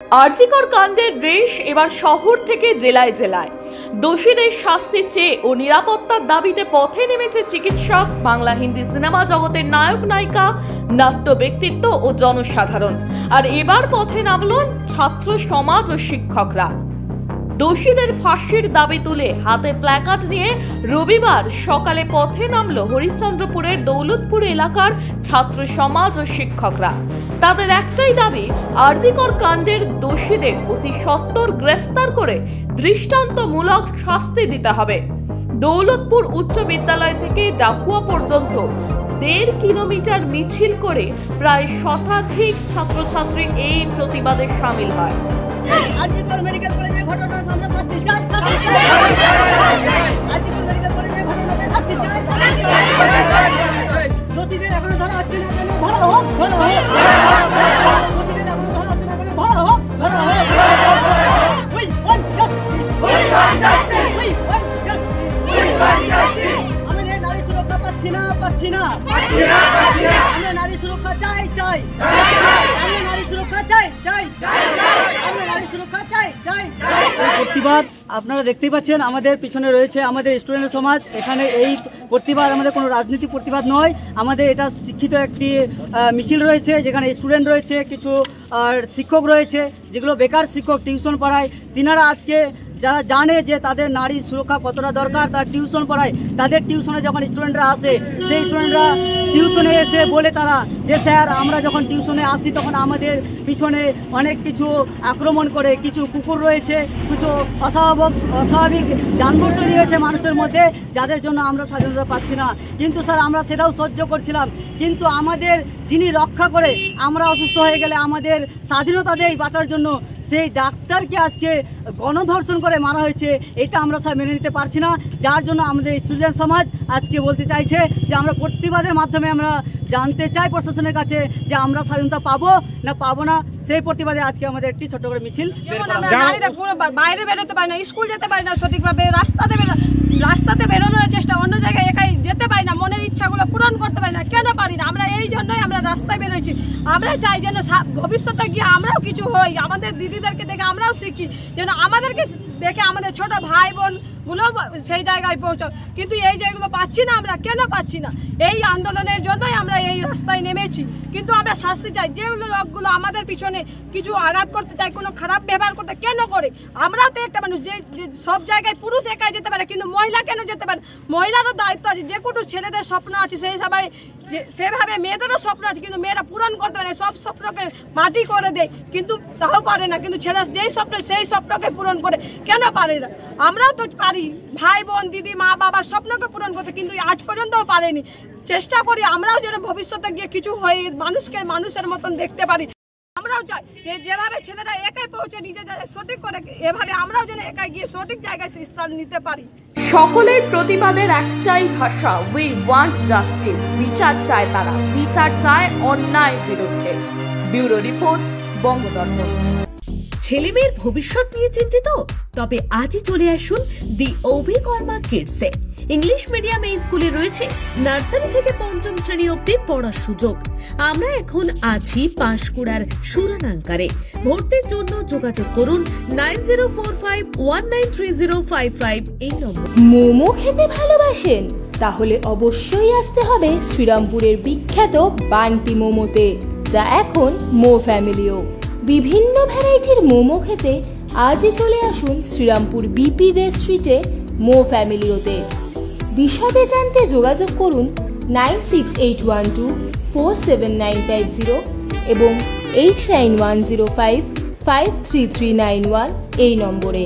আরজিকর কাণ্ডের রেশ এবার শহর থেকে জেলায় জেলায়। দোষীদের শাস্তি চেয়ে ও নিরাপত্তার দাবিতে পথে নেমেছে চিকিৎসক, বাংলা হিন্দি সিনেমা জগতের নায়ক নায়িকা, নাট্য ব্যক্তিত্ব ও জনসাধারণ। আর এবার পথে নামলেন ছাত্র সমাজ ও শিক্ষকরা। দোষীদের ফাঁসির দাবি তুলে হাতে প্ল্যাকার্ড নিয়ে রবিবার সকালে পথে নামল হরিশ্চন্দ্রপুরের দৌলতপুর এলাকার ছাত্র সমাজ ও শিক্ষকরা। তাদের একটাই দাবি, আরজিকর কাণ্ডের দোষীদের অতি সত্বর গ্রেফতার করে দৃষ্টান্তমূলক শাস্তি দিতে হবে। দৌলতপুর উচ্চ বিদ্যালয় থেকে ডাকুয়া পর্যন্ত 1.5 কিলোমিটার মিছিল করে প্রায় শতাধিক ছাত্রছাত্রী এই প্রতিবাদে সামিল হয়। আরজিকর মেডিকেল কলেজে ঘটনা আমরা শাস্তি চাই, আরজিকর মেডিকেল কলেজে ঘটনাতে শাস্তি চাই, দোষীদের এখনো ধরা হচ্ছে না, কেন ধরা হোক, ধরা হোক, দোষীদের এখনো ধরা হচ্ছে না, কেন ধরা হোক, ধরা হোক। We want justice, we want justice, we want justice, we want justice। আমরা নারী সুরক্ষা পাচ্ছি না, পাচ্ছি না, পাচ্ছি না, পাচ্ছি না। আমরা নারী সুরক্ষা চাই, চাই, আমরা নারী সুরক্ষা চাই, চাই, চাই, আমরা নারী সুরক্ষা চাই, চাই। প্রতিবাদ আপনারা দেখতেই পাচ্ছেন, আমাদের পিছনে রয়েছে আমাদের স্টুডেন্ট সমাজ। এখানে এই প্রতিবাদ আমাদের কোনো রাজনৈতিক প্রতিবাদ নয়, আমাদের এটা শিক্ষিত একটি মিছিল রয়েছে, যেখানে স্টুডেন্ট রয়েছে, কিছু শিক্ষক রয়েছে, যেগুলো বেকার শিক্ষক টিউশন পড়ায়। তিনারা আজকে যারা জানে যে তাদের নারী সুরক্ষা কতটা দরকার, তার টিউশন পড়ায়। তাদের টিউশনে যখন স্টুডেন্টরা আসে, সেই স্টুডেন্টরা টিউশনে এসে বলে তারা যে স্যার, আমরা যখন টিউশনে আসি তখন আমাদের পিছনে অনেক কিছু আক্রমণ করে, কিছু কুকুর রয়েছে, কিছু অস্বাভাবিক জানবর তৈরি হয়েছে মানুষের মধ্যে, যাদের জন্য আমরা স্বাধীনতা পাচ্ছি না। কিন্তু স্যার, আমরা সেটাও সহ্য করছিলাম, কিন্তু আমাদের যিনি রক্ষা করে, আমরা অসুস্থ হয়ে গেলে আমাদের স্বাধীনতা দেয় বাঁচার জন্য, সেই ডাক্তারকে আজকে গণধর্ষণ করে মারা হয়েছে। এটা আমরা স্যার মেনে নিতে পারছি না, যার জন্য আমাদের স্টুডেন্ট সমাজ আজকে বলতে চাইছে যে আমরা প্রতিবাদের মাধ্যমে আমরা জানতে চাই প্রশাসনের কাছে যে আমরা স্বাধীনতা পাবো না পাবো না। সেই প্রতিবাদে আজকে আমাদের একটি ছোট করে মিছিল। বাইরে বেরোতে পারি না, স্কুল যেতে পারি না সঠিকভাবে, রাস্তাতে বেরোনোর চেষ্টা, অন্য জায়গায় একাই যেতে পারি না, মনের ইচ্ছাগুলো পূরণ করতে পারি না। কেন পারি না? আমরা এই জন্যই আমরা রাস্তায় বেরোচ্ছি। আমরা চাই যেন ভবিষ্যতে গিয়ে আমরাও কিছু হই, আমাদের দিদিদেরকে দেখে আমরাও শিখি, যেন আমাদেরকে দেখে আমাদের ছোট ভাই বোন গুলো সেই জায়গায় পৌঁছায়। কিন্তু এই জায়গাগুলো পাচ্ছি না। আমরা কেন পাচ্ছি না? এই আন্দোলনের জন্যই আমরা এই রাস্তায় নেমেছি। কিন্তু আমরা শাস্তি চাই। যেগুলো লোকগুলো আমাদের পিছনে কিছু আঘাত করতে চায়, কোনো খারাপ ব্যবহার করতে কেন করে? আমরাও তো একটা মানুষ, যে সব জায়গায় পুরুষ একাই যেতে পারে, কিন্তু মহিলা কেন যেতে পারে? মহিলারও দায়িত্ব আছে। যে কোনো ছেলেদের স্বপ্ন আছে, সেই সবাই সেভাবে মেয়েদেরও স্বপ্ন আছে, কিন্তু মেয়েরা পূরণ করতে পারে, সব স্বপ্নকে মাটি করে দেয়, কিন্তু তাও পারে না। কিন্তু ছেলে যেই স্বপ্ন, সেই স্বপ্নকে পূরণ করে কেন পারে না? আমরাও তো পারি, ভাই বোন দিদি মা বাবার স্বপ্নকে পূরণ করতে, কিন্তু আজ পর্যন্তও পারেনি। চেষ্টা করি আমরাও যেন ভবিষ্যতে গিয়ে কিছু হয়ে মানুষকে মানুষের মতন দেখতে পারি। আমরাও চাই যে যেভাবে ছেলেরা একাই পৌঁছে নিজের জায়গায় সঠিক করে, এভাবে আমরাও যেন একাই গিয়ে সঠিক জায়গায় স্থান নিতে পারি। সকলের প্রতিবাদের একটাই ভাষা, উই ওয়ান্ট জাস্টিস। বিচার চায় তারা, বিচার চায় অন্যায়ের বিরুদ্ধে। Bureau report, Bangadarpan. ছেলেমেয়ের ভবিষ্যৎ নিয়ে চিন্তিত? তবে আজই চলে আসুন দি অভিকর্মা কিডসে। ইংলিশ মিডিয়াম এই স্কুলে রয়েছে নার্সারি থেকে 5ম শ্রেণী অবধি পড়ার সুযোগ। আমরা এখন আছি পাঁশকুড়ার সুরানাঙ্কারে। ভর্তির জন্য যোগাযোগ করুন 9045193055 এই নম্বর। মোমো খেতে ভালোবাসেন? তাহলে অবশ্যই আসতে হবে শ্রীরামপুরের বিখ্যাত বান্টি মোমোতে, যা এখন মো ফ্যামিলিও। বিভিন্ন ভ্যারাইটির মোমো খেতে আজই চলে আসুন শ্রীরামপুর বিপি দে স্ট্রিটে মো ফ্যামিলিওতে। বিশদে জানতে যোগাযোগ করুন 9681247950 এবং 8910553391 এই নম্বরে।